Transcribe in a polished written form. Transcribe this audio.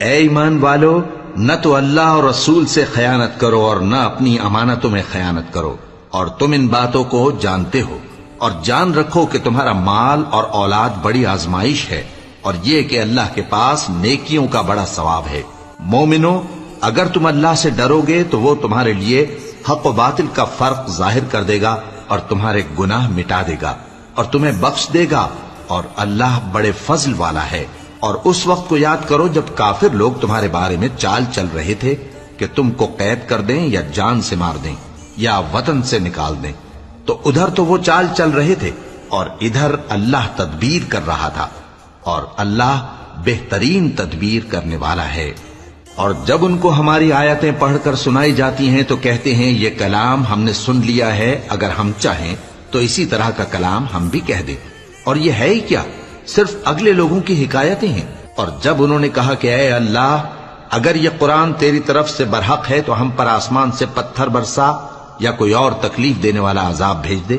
اے ایمان والو، نہ تو اللہ اور رسول سے خیانت کرو اور نہ اپنی امانتوں میں خیانت کرو، اور تم ان باتوں کو جانتے ہو، اور جان رکھو کہ تمہارا مال اور اولاد بڑی آزمائش ہے، اور یہ کہ اللہ کے پاس نیکیوں کا بڑا ثواب ہے۔ مومنو، اگر تم اللہ سے ڈرو گے تو وہ تمہارے لیے حق و باطل کا فرق ظاہر کر دے گا اور تمہارے گناہ مٹا دے گا اور تمہیں بخش دے گا، اور اللہ بڑے فضل والا ہے۔ اور اس وقت کو یاد کرو جب کافر لوگ تمہارے بارے میں چال چل رہے تھے کہ تم کو قید کر دیں یا جان سے مار دیں یا وطن سے نکال دیں، تو ادھر تو وہ چال چل رہے تھے اور ادھر اللہ تدبیر کر رہا تھا، اور اللہ بہترین تدبیر کرنے والا ہے۔ اور جب ان کو ہماری آیتیں پڑھ کر سنائی جاتی ہیں تو کہتے ہیں یہ کلام ہم نے سن لیا ہے، اگر ہم چاہیں تو اسی طرح کا کلام ہم بھی کہہ دیں، اور یہ ہے ہی کیا، صرف اگلے لوگوں کی حکایتیں ہیں۔ اور جب انہوں نے کہا کہ اے اللہ، اگر یہ قرآن تیری طرف سے برحق ہے تو ہم پر آسمان سے پتھر برسا یا کوئی اور تکلیف دینے والا عذاب بھیج دے،